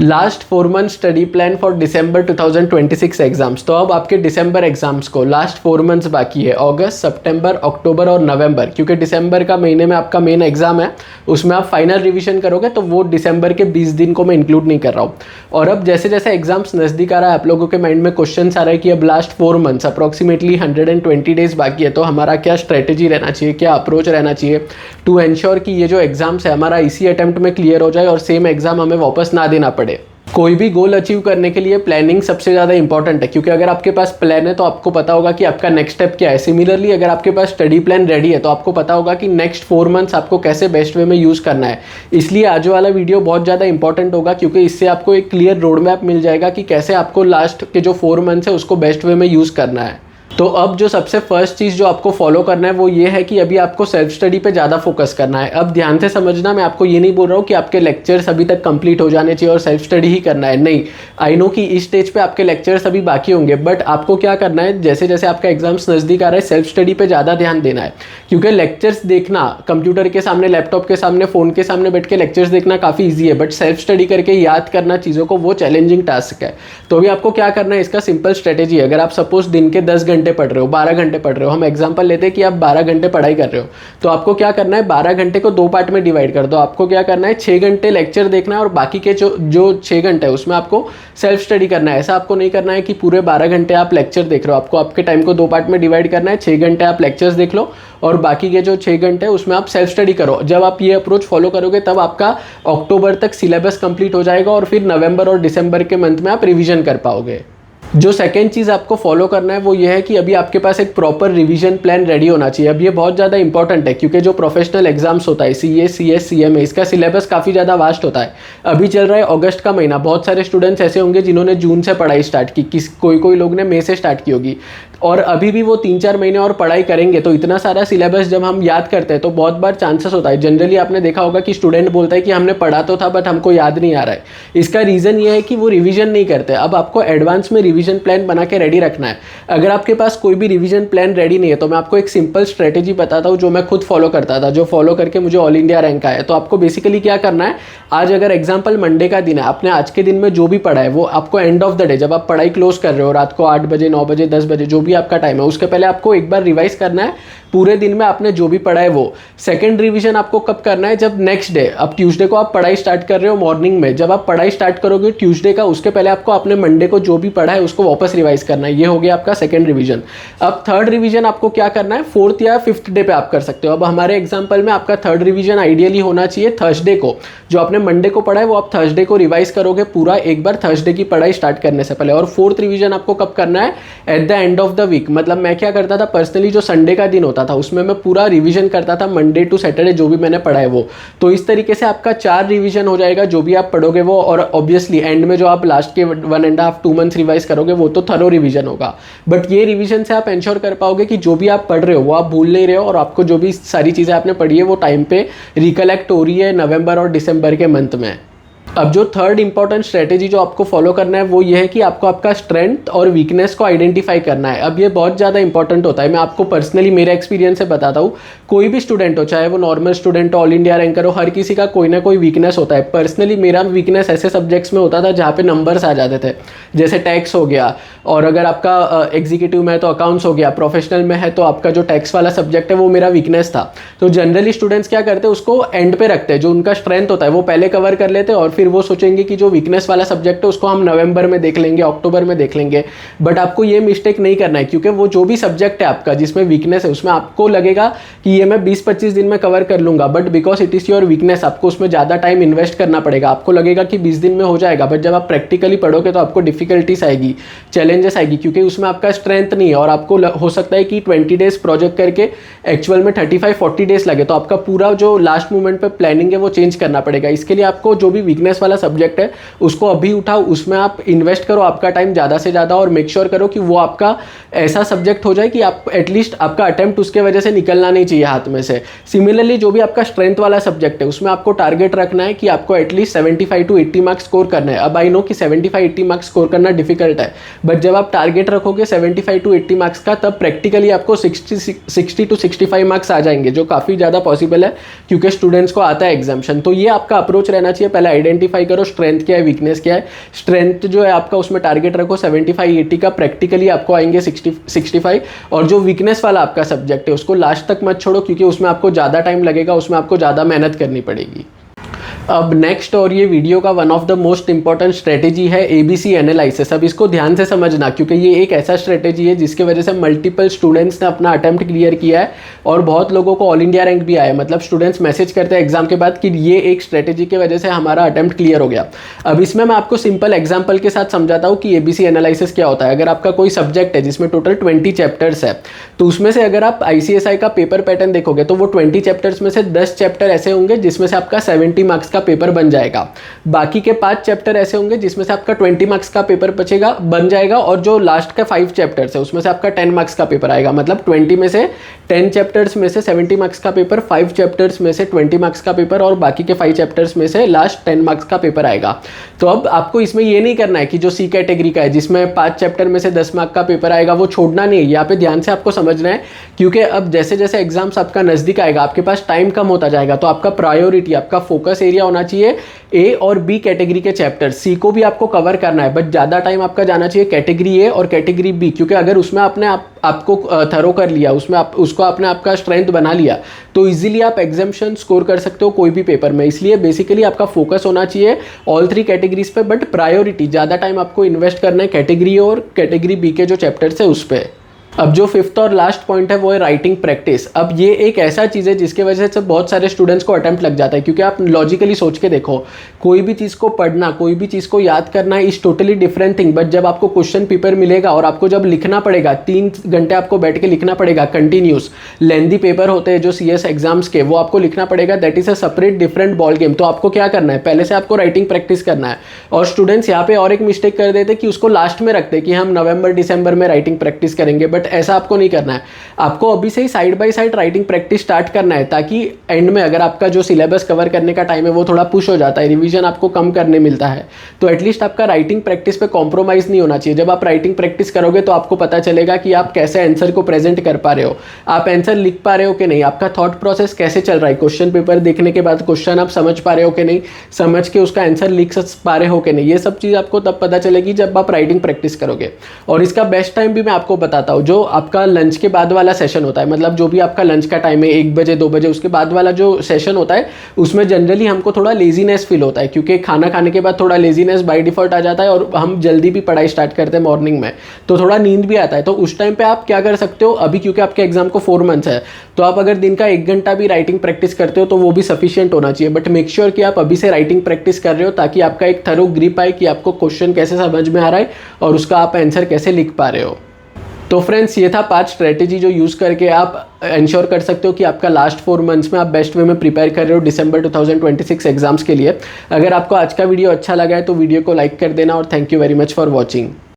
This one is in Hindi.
Last 4 month study plan for December 2026 exams. तो अब आपके दिसंबर एग्जाम्स को लास्ट 4 मंथ्स बाकी है, अगस्त, सितंबर, अक्टूबर और नवंबर, क्योंकि दिसंबर का महीने में आपका मेन एग्जाम है, उसमें आप फाइनल रिवीजन करोगे, तो वो दिसंबर के 20 दिन को मैं इंक्लूड नहीं कर रहा हूँ। और अब जैसे जैसे एग्जाम्स नज़दीक आ रहा है, आप लोगों के माइंड में क्वेश्चन आ रहा है कि अब लास्ट 4 मंथ्स अप्रॉक्सीमेटली 120 डेज बाकी है, तो हमारा क्या स्ट्रेटेजी रहना चाहिए, क्या अप्रोच रहना चाहिए टू एंश्योर कि ये जो एग्जाम्स है हमारा इसी अटेम्प्ट में क्लियर हो जाए और सेम एग्जाम हमें वापस ना देना पड़े। कोई भी गोल अचीव करने के लिए प्लानिंग सबसे ज़्यादा इंपॉर्टेंट है, क्योंकि अगर आपके पास प्लान है तो आपको पता होगा कि आपका नेक्स्ट स्टेप क्या है। सिमिलरली अगर आपके पास स्टडी प्लान रेडी है तो आपको पता होगा कि नेक्स्ट 4 मंथ्स आपको कैसे बेस्ट वे में यूज़ करना है। इसलिए आज वाला वीडियो बहुत ज़्यादा इंपॉर्टेंट होगा, क्योंकि इससे आपको एक क्लियर रोड मैप मिल जाएगा कि कैसे आपको लास्ट के जो 4 मंथ्स है उसको बेस्ट वे में यूज़ करना है। तो अब जो सबसे फर्स्ट चीज़ जो आपको फॉलो करना है वो ये है कि अभी आपको सेल्फ स्टडी पे ज़्यादा फोकस करना है। अब ध्यान से समझना, मैं आपको ये नहीं बोल रहा हूँ कि आपके लेक्चर्स अभी तक कंप्लीट हो जाने चाहिए और सेल्फ स्टडी ही करना है, नहीं। आई नो कि इस स्टेज पे आपके लेक्चर्स अभी बाकी होंगे, बट आपको क्या करना है, जैसे जैसे आपका एग्जाम्स नज़दीक आ रहा है सेल्फ स्टडी पे ज़्यादा ध्यान देना है। क्योंकि लेक्चर्स देखना कंप्यूटर के सामने, लैपटॉप के सामने, फ़ोन के सामने बैठ के लेक्चर्स देखना काफ़ी ईजी है, बट सेल्फ स्टडी करके याद करना चीज़ों को, वो चैलेंजिंग टास्क है। तो अभी आपको क्या करना है, इसका सिंपल स्ट्रेटेजी है। अगर आप सपोज दिन के 10 घंटे पढ़ रहे हो, 12 घंटे पढ़ रहे हो, हम एग्जांपल लेते हैं कि आप 12 घंटे पढ़ाई कर रहे हो, तो आपको क्या करना है, 12 घंटे को 2 पार्ट में डिवाइड कर दो। आपको क्या करना है, 6 घंटे लेक्चर देखना है और बाकी के जो 6 घंटे है उसमें आपको सेल्फ स्टडी करना है। ऐसा आपको नहीं करना है कि पूरे 12 घंटे आप लेक्चर देख रहे हो, आपको आपके टाइम को 2 पार्ट में डिवाइड करना है। 6 घंटे आप लेक्चर्स देख लो और बाकी के जो 6 घंटे उसमें आप सेल्फ स्टडी करो। जब आप ये अप्रोच फॉलो करोगे तब आपका अक्टूबर तक सिलेबस कंप्लीट हो जाएगा और फिर नवंबर और दिसंबर के मंथ में आप रिवीजन कर पाओगे। जो सेकेंड चीज़ आपको फॉलो करना है वो ये है कि अभी आपके पास एक प्रॉपर रिवीजन प्लान रेडी होना चाहिए। अब ये बहुत ज़्यादा इंपॉर्टेंट है, क्योंकि जो प्रोफेशनल एग्जाम्स होता है CA, CS, CMA, इसका सिलेबस काफ़ी ज़्यादा वास्ट होता है। अभी चल रहा है अगस्त का महीना, बहुत सारे स्टूडेंट्स ऐसे होंगे जिन्होंने जून से पढ़ाई स्टार्ट की, कोई लोग ने मई से स्टार्ट की होगी, और अभी भी वो 3-4 महीने और पढ़ाई करेंगे। तो इतना सारा सिलेबस जब हम याद करते हैं तो बहुत बार चांसेस होता है, जनरली आपने देखा होगा कि स्टूडेंट बोलता है कि हमने पढ़ा तो था बट हमको याद नहीं आ रहा है। इसका रीज़न ये है कि वो रिवीजन नहीं करते। अब आपको एडवांस में रिवीजन प्लान बना के रेडी रखना है। अगर आपके पास कोई भी रिवीजन प्लान रेडी नहीं है तो मैं आपको एक सिंपल स्ट्रेटेजी बताता हूँ जो मैं खुद फॉलो करता था, जो फॉलो करके मुझे ऑल इंडिया रैंक आया है। तो आपको बेसिकली क्या करना है, आज अगर एग्जाम्पल मंडे का दिन है, आपने आज के दिन में जो भी पढ़ा है वो आपको एंड ऑफ द डे, जब आप पढ़ाई क्लोज कर रहे हो रात को 8 बजे, 9 बजे, 10 बजे, जो भी आपका टाइम है, उसके पहले आपको एक बार रिवाइज करना है पूरे दिन में आपने जो भी पढ़ा है वो। सेकंड रिवीजन आपको कब करना है, जब नेक्स्ट डे, अब ट्यूसडे को आप पढ़ाई स्टार्ट कर रहे हो मॉर्निंग में, जब आप पढ़ाई स्टार्ट करोगे ट्यूसडे का, उसके पहले आपको अपने मंडे को जो भी पढ़ा है उसको वापस रिवाइज करना है। ये हो गया आपका सेकंड रिवीजन। अब थर्ड रिवीजन आपको क्या करना है, 4th या 5th डे पे आप कर सकते हो। अब हमारे एग्जाम्पल में आपका थर्ड रिवीजन आइडियली होना चाहिए थर्सडे को। जो आपने मंडे को पढ़ा है वो आप थर्सडे को रिवाइज करोगे पूरा एक बार, थर्सडे की पढ़ाई स्टार्ट करने से पहले। और 4th रिवीजन आपको कब करना है, at the end of the week. मतलब मैं क्या करता था पर्सनली, जो संडे का दिन होता था उसमें मैं पूरा रिवीजन करता था, मंडे टू सैटरडे जो भी मैंने पढ़ा है वो। तो इस तरीके से आपका 4 रिवीजन हो जाएगा जो भी आप पढ़ोगे वो, और ऑब्वियसली एंड में जो आप लास्ट के 1.5 2 मंथ रिवाइज करोगे वो तो थरो रिवीजन होगा। बट ये रिवीजन से आप इंश्योर कर पाओगे कि जो भी आप पढ़ रहे हो वो आप भूल नहीं रहे हो, और आपको जो भी सारी चीज़ें आपने पढ़ी है वो टाइम पे रिकलेक्ट हो रही है नवंबर और दिसंबर के मंथ में। अब जो थर्ड इंपॉर्टेंट स्ट्रेटेजी जो आपको फॉलो करना है वो ये है कि आपको आपका स्ट्रेंथ और वीकनेस को आइडेंटिफाई करना है। अब ये बहुत ज़्यादा इंपॉर्टेंट होता है। मैं आपको पर्सनली मेरे एक्सपीरियंस से बताता हूँ, कोई भी स्टूडेंट हो, चाहे वो नॉर्मल स्टूडेंट हो, ऑल इंडिया रैंकर हो, हर किसी का कोई ना कोई वीकनेस होता है। पर्सनली मेरा वीकनेस ऐसे सब्जेक्ट्स में होता था जहाँ पे नंबर्स आ जाते थे, जैसे टैक्स हो गया, और अगर आपका एग्जीक्यूटिव में है तो अकाउंट्स हो गया, प्रोफेशनल में है तो आपका जो टैक्स वाला सब्जेक्ट है वो मेरा वीकनेस था। तो जनरली स्टूडेंट्स क्या करते हैं, उसको एंड पे रखते हैं, जो उनका स्ट्रेंथ होता है वो पहले कवर कर लेते हैं और फिर वो सोचेंगे कि जो वीकनेस वाला सब्जेक्ट है उसको हम नवंबर में देख लेंगे, अक्टूबर में देख लेंगे। बट आपको ये मिस्टेक नहीं करना है, क्योंकि वो जो भी सब्जेक्ट है आपका जिसमें वीकनेस है उसमें आपको लगेगा कि ये मैं 20-25 दिन में कवर कर लूंगा, but because it is your weakness आपको उसमें ज़्यादा टाइम इन्वेस्ट करना पड़ेगा। आपको लगेगा कि 20 दिन में हो जाएगा, बट जब आप प्रैक्टिकली पढ़ोगे तो आपको डिफिकल्टीज आएगी, चैलेंजेस आएगी, क्योंकि उसमें आपका स्ट्रेंथ नहीं है। और आपको हो सकता है कि 20 डेज प्रोजेक्ट करके एक्चुअल में 35-40 डेज लगे, तो आपका पूरा जो लास्ट मोमेंट पे प्लानिंग है वो चेंज करना पड़ेगा। इसके लिए आपको जो भी वीकनेस वाला सब्जेक्ट है उसको अभी उठाओ, उसमें आप इन्वेस्ट करो आपका टाइम ज़्यादा से ज़्यादा, और मेक श्योर करो कि वो आपका ऐसा सब्जेक्ट हो जाए कि आप एटलीस्ट आपका अटेम्प्ट उसके वजह से निकलना नहीं चाहिए हाथ में से। सिमिलरली जो भी आपका स्ट्रेंथ वाला सब्जेक्ट है उसमें आपको टारगेट रखना है कि आपको एटलीस्ट 75 to 80 मार्क्स स्कोर करना है। अब आई नो कि 75-80 मार्क्स स्कोर करना डिफिकल्ट है, बट जब आप टारगेट रखोगे 75 to 80 मार्क्स का, तब प्रैक्टिकली आपको 60 to 65 मार्क्स आ जाएंगे, जो काफ़ी ज़्यादा पॉसिबल है क्योंकि स्टूडेंट्स को आता है एग्जाम्शन। तो ये आपका अप्रोच रहना चाहिए, पहले आइडेंटिफाई आइडेंटिफाई करो स्ट्रेंथ क्या है, वीकनेस क्या है। स्ट्रेंथ जो है आपका उसमें टारगेट रखो 75-80 का, प्रैक्टिकली आपको आएंगे 60-65, और जो वीकनेस वाला आपका सब्जेक्ट है उसको लास्ट तक मत छोड़ो, क्योंकि उसमें आपको ज़्यादा टाइम लगेगा, उसमें आपको ज़्यादा मेहनत करनी पड़ेगी। अब नेक्स्ट, और ये वीडियो का one of the most important strategy है ABC एनालिसिस। अब इसको ध्यान से समझना, क्योंकि ये एक ऐसा स्ट्रेटेजी है जिसके वजह से मल्टीपल स्टूडेंट्स ने अपना अटेम्प्ट क्लियर किया है और बहुत लोगों को ऑल इंडिया रैंक भी आया है। मतलब स्टूडेंट्स मैसेज करते हैं एग्जाम के बाद कि ये एक स्ट्रेटेजी की वजह से हमारा अटेम्प्ट क्लियर हो गया। अब इसमें मैं आपको सिंपल एग्जाम्पल के साथ समझाता हूँ कि ABC एनालिसिस क्या होता है। अगर आपका कोई सब्जेक्ट है जिसमें टोटल 20 चैप्टर्स है, तो उसमें से अगर आप ICSI का पेपर पैटर्न देखोगे तो वो 20 चैप्टर्स में से 10 चैप्टर ऐसे होंगे जिसमें से आपका 70 मार्क्स का पेपर बन जाएगा। बाकी के 5 चैप्टर ऐसे होंगे जिसमें से आपका 20 मार्क्स का पेपर बन जाएगा, और जो लास्ट का 5 चैप्टर्स है उसमें से आपका 10 मार्क्स का पेपर आएगा। मतलब 20 में से 10 चैप्टर्स में से 70 मार्क्स का पेपर, 5 चैप्टर्स में से 20 मार्क्स का पेपर, और बाकी के 5 चैप्टर्स में से लास्ट 10 मार्क्स का पेपर आएगा। तो अब आपको इसमें ये नहीं करना है कि जो C कैटेगरी का है जिसमें 5 चैप्टर में से 10 मार्क्स का पेपर आएगा वो छोड़ना नहीं है। यहाँ पे ध्यान से आपको समझना है, क्योंकि अब जैसे जैसे एग्जाम्स आपका नजदीक आएगा आपके पास टाइम कम होता जाएगा, तो आपका प्रायोरिटी, आपका फोकस एरिया होना चाहिए A और B कैटेगरी के चैप्टर। C को भी आपको कवर करना है, बट ज़्यादा टाइम आपका जाना चाहिए कैटेगरी A और कैटेगरी B, क्योंकि अगर उसमें आपने आपको थरो कर लिया, उसमें उसको आपने आपका स्ट्रेंथ बना लिया, तो इजीली आप एग्जाम्शन स्कोर कर सकते हो कोई भी पेपर में। इसलिए बेसिकली आपका फोकस होना चाहिए ऑल 3 कैटेगरीज पे, बट प्रायोरिटी ज़्यादा टाइम आपको इन्वेस्ट करना है कैटेगरी A और कैटेगरी B के जो चैप्टर्स है उस पर। अब जो 5th और लास्ट पॉइंट है वो है राइटिंग प्रैक्टिस। अब ये एक ऐसा चीज़ है जिसके वजह से बहुत सारे स्टूडेंट्स को अटेम्प्ट लग जाता है, क्योंकि आप लॉजिकली सोच के देखो, कोई भी चीज़ को पढ़ना, कोई भी चीज़ को याद करना is totally different thing, but जब आपको क्वेश्चन पेपर मिलेगा और आपको जब लिखना पड़ेगा, 3 घंटे आपको बैठ के लिखना पड़ेगा कंटिन्यूस, लेंदी पेपर होते हैं जो CS एग्जाम्स के, वो आपको लिखना पड़ेगा, that is a separate different ball game. तो आपको क्या करना है, पहले से आपको राइटिंग प्रैक्टिस करना है। और स्टूडेंट्स यहाँ पे और एक मिस्टेक कर देते कि उसको लास्ट में रखते कि हम नवंबर दिसंबर में राइटिंग प्रैक्टिस करेंगे, बट ऐसा आपको नहीं करना है। आपको अभी से ही side by side writing practice start करना है, ताकि एंड में अगर आपका जो सिलेबस कवर करने का टाइम है वो थोड़ा पुश हो जाता है, रिवीजन आपको कम करने मिलता है, तो एटलीस्ट आपका राइटिंग प्रैक्टिस पे कॉम्प्रोमाइज नहीं होना चाहिए। जब आप राइटिंग प्रैक्टिस करोगे तो आपको पता चलेगा कि आप कैसे आंसर को प्रेजेंट कर पा रहे हो, आप आंसर लिख पा रहे हो कि नहीं, आपका थॉट प्रोसेस कैसे चल रहा है, क्वेश्चन पेपर देखने के बाद क्वेश्चन आप समझ पा रहे हो कि नहीं, समझ के उसका आंसर लिख पा रहे हो कि नहीं। ये सब चीज़ आपको तब पता चलेगी जब आप राइटिंग प्रैक्टिस करोगे। और इसका बेस्ट टाइम भी मैं आपको बताता हूँ, जो आपका लंच के बाद वाला सेशन होता है, मतलब जो भी आपका लंच का टाइम है 1 बजे 2 बजे, उसके बाद वाला जो सेशन होता है उसमें जनरली हमको थोड़ा लेजीनेस फील होता है, क्योंकि खाना खाने के बाद थोड़ा लेजीनेस बाय डिफॉल्ट आ जाता है और हम जल्दी भी पढ़ाई स्टार्ट करते हैं मॉर्निंग में, तो थोड़ा नींद भी आता है। तो उस टाइम पे आप क्या कर सकते हो, अभी क्योंकि आपके एग्जाम को 4 मंथ्स है, तो आप अगर दिन का 1 घंटा भी राइटिंग प्रैक्टिस करते हो तो वो भी सफिशियंट होना चाहिए, बट मेक श्योर कि आप अभी से राइटिंग प्रैक्टिस कर रहे हो, ताकि आपका एक थरो ग्रिप आए कि आपको क्वेश्चन कैसे समझ में आ रहा है और उसका आप आंसर कैसे लिख पा रहे हो। तो फ्रेंड्स, ये था 5 स्ट्रेटेजी जो यूज़ करके आप इंश्योर कर सकते हो कि आपका लास्ट 4 मंथ्स में आप बेस्ट वे में प्रिपेयर कर रहे हो दिसंबर 2026 एग्जाम्स के लिए। अगर आपको आज का वीडियो अच्छा लगा है तो वीडियो को लाइक कर देना, और thank you very much for watching.